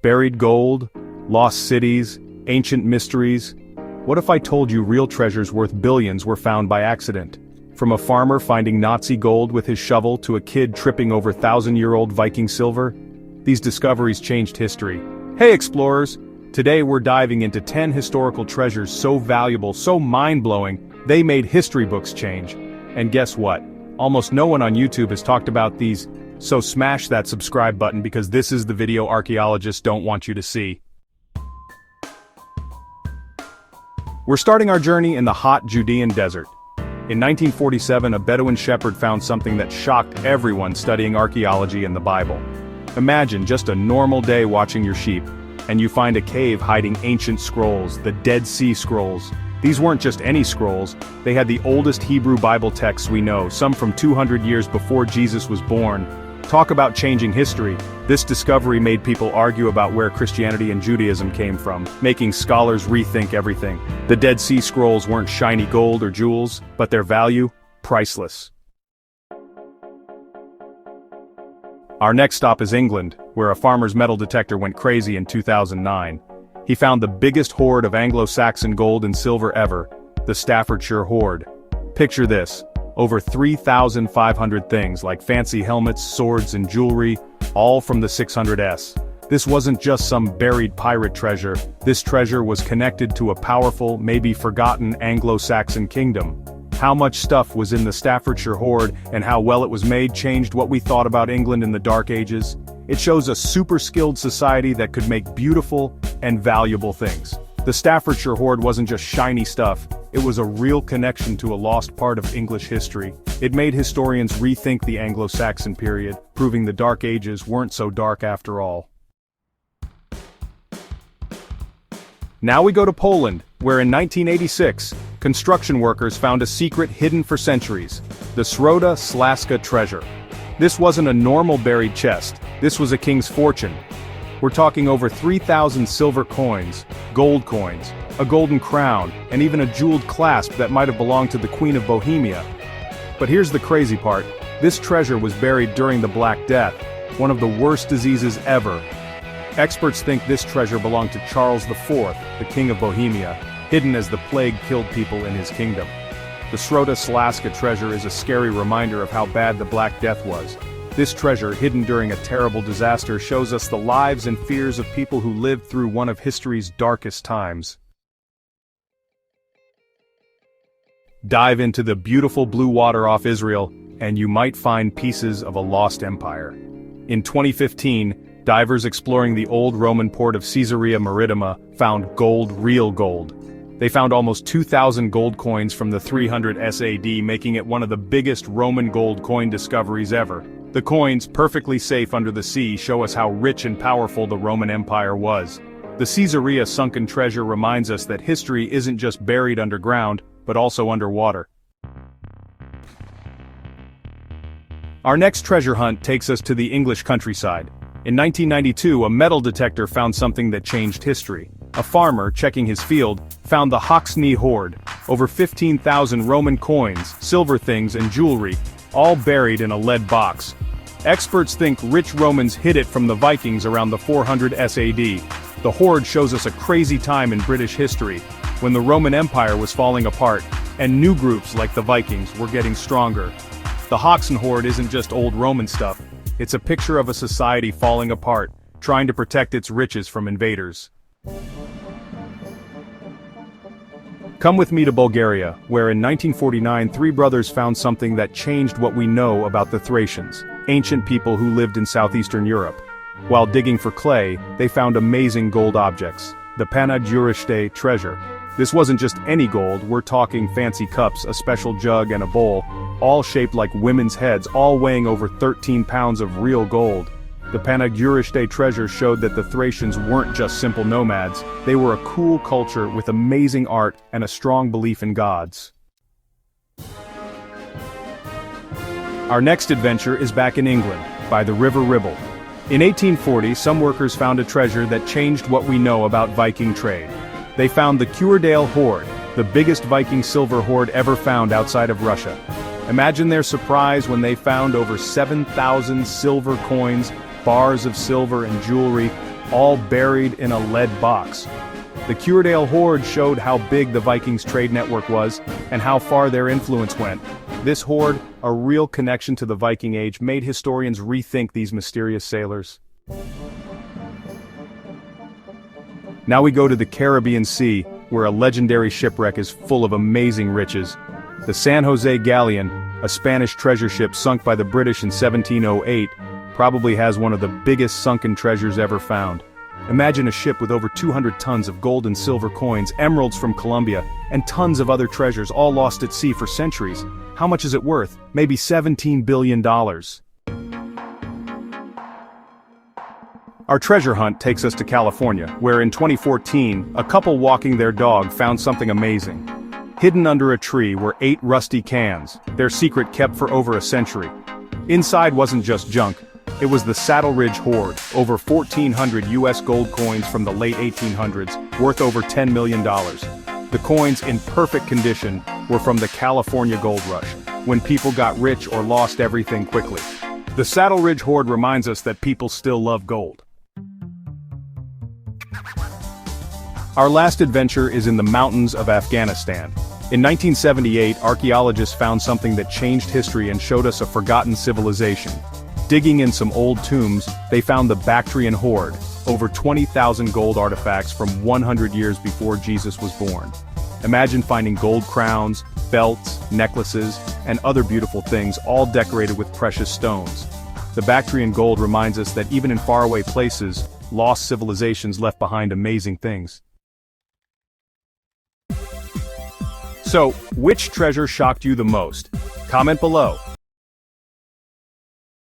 Buried gold, lost cities, ancient mysteries. What if I told you real treasures worth billions were found by accident? From a farmer finding Nazi gold with his shovel to a kid tripping over thousand-year-old Viking silver, these discoveries changed history. Hey explorers! Today we're diving into 10 historical treasures so valuable, so mind-blowing, they made history books change. And guess what? Almost no one on YouTube has talked about these, so smash that subscribe button because this is the video archaeologists don't want you to see. We're starting our journey in the hot Judean desert. In 1947, a Bedouin shepherd found something that shocked everyone studying archaeology and the Bible. Imagine just a normal day watching your sheep, and you find a cave hiding ancient scrolls, the Dead Sea Scrolls. These weren't just any scrolls, they had the oldest Hebrew Bible texts we know, some from 200 years before Jesus was born. Talk about changing history. This discovery made people argue about where Christianity and Judaism came from, making scholars rethink everything. The Dead Sea Scrolls weren't shiny gold or jewels, but their value, priceless. Our next stop is England, where a farmer's metal detector went crazy in 2009. He found the biggest hoard of Anglo-Saxon gold and silver ever, the Staffordshire Hoard. Picture this. Over 3,500 things like fancy helmets, swords and jewelry, all from the 600s. This wasn't just some buried pirate treasure, this treasure was connected to a powerful, maybe forgotten Anglo-Saxon kingdom. How much stuff was in the Staffordshire Hoard and how well it was made changed what we thought about England in the Dark Ages. It shows a super skilled society that could make beautiful and valuable things. The Staffordshire Hoard wasn't just shiny stuff, it was a real connection to a lost part of English history. It made historians rethink the Anglo-Saxon period, proving the Dark Ages weren't so dark after all. Now we go to Poland, where in 1986, construction workers found a secret hidden for centuries, the REWROTE treasure. This wasn't a normal buried chest, this was a king's fortune. We're talking over 3,000 silver coins, gold coins, a golden crown, and even a jeweled clasp that might have belonged to the Queen of Bohemia. But here's the crazy part, this treasure was buried during the Black Death, one of the worst diseases ever. Experts think this treasure belonged to Charles IV, the King of Bohemia, hidden as the plague killed people in his kingdom. The REWROTE treasure is a scary reminder of how bad the Black Death was. This treasure, hidden during a terrible disaster, shows us the lives and fears of people who lived through one of history's darkest times. Dive into the beautiful blue water off Israel, and you might find pieces of a lost empire. In 2015, divers exploring the old Roman port of Caesarea Maritima found gold, real gold. They found almost 2,000 gold coins from the 300 SAD, making it one of the biggest Roman gold coin discoveries ever. The coins, perfectly safe under the sea, show us how rich and powerful the Roman Empire was. The Caesarea sunken treasure reminds us that history isn't just buried underground, but also underwater. Our next treasure hunt takes us to the English countryside. In 1992, a metal detector found something that changed history. A farmer, checking his field, found the Hoxne Hoard, over 15,000 Roman coins, silver things and jewelry, all buried in a lead box. Experts think rich Romans hid it from the Vikings around the 400 SAD. The hoard shows us a crazy time in British history, when the Roman Empire was falling apart, and new groups like the Vikings were getting stronger. The Hoxne Hoard isn't just old Roman stuff, it's a picture of a society falling apart, trying to protect its riches from invaders. Come with me to Bulgaria, where in 1949 three brothers found something that changed what we know about the Thracians, ancient people who lived in southeastern Europe. While digging for clay, they found amazing gold objects, the Panegyriște treasure. This wasn't just any gold, we're talking fancy cups, a special jug and a bowl, all shaped like women's heads, all weighing over 13 pounds of real gold. The Panegyriște treasure showed that the Thracians weren't just simple nomads, they were a cool culture with amazing art and a strong belief in gods. Our next adventure is back in England, by the River Ribble. In 1840, some workers found a treasure that changed what we know about Viking trade. They found the Curedale Hoard, the biggest Viking silver hoard ever found outside of Russia. Imagine their surprise when they found over 7,000 silver coins, bars of silver and jewelry, all buried in a lead box. The Cúrdale hoard showed how big the Vikings' trade network was, and how far their influence went. This hoard, a real connection to the Viking Age, made historians rethink these mysterious sailors. Now we go to the Caribbean Sea, where a legendary shipwreck is full of amazing riches. The San Jose Galleon, a Spanish treasure ship sunk by the British in 1708, probably has one of the biggest sunken treasures ever found. Imagine a ship with over 200 tons of gold and silver coins, emeralds from Colombia, and tons of other treasures all lost at sea for centuries. How much is it worth? Maybe $17 billion. Our treasure hunt takes us to California, where in 2014, a couple walking their dog found something amazing. Hidden under a tree were 8 rusty cans, their secret kept for over a century. Inside wasn't just junk. It was the Saddle Ridge Hoard, over 1,400 US gold coins from the late 1800s, worth over $10 million. The coins, in perfect condition, were from the California Gold Rush, when people got rich or lost everything quickly. The Saddle Ridge Hoard reminds us that people still love gold. Our last adventure is in the mountains of Afghanistan. In 1978, archaeologists found something that changed history and showed us a forgotten civilization. Digging in some old tombs, they found the Bactrian Hoard, over 20,000 gold artifacts from 100 years before Jesus was born. Imagine finding gold crowns, belts, necklaces, and other beautiful things, all decorated with precious stones. The Bactrian gold reminds us that even in faraway places, lost civilizations left behind amazing things. So, which treasure shocked you the most? Comment below.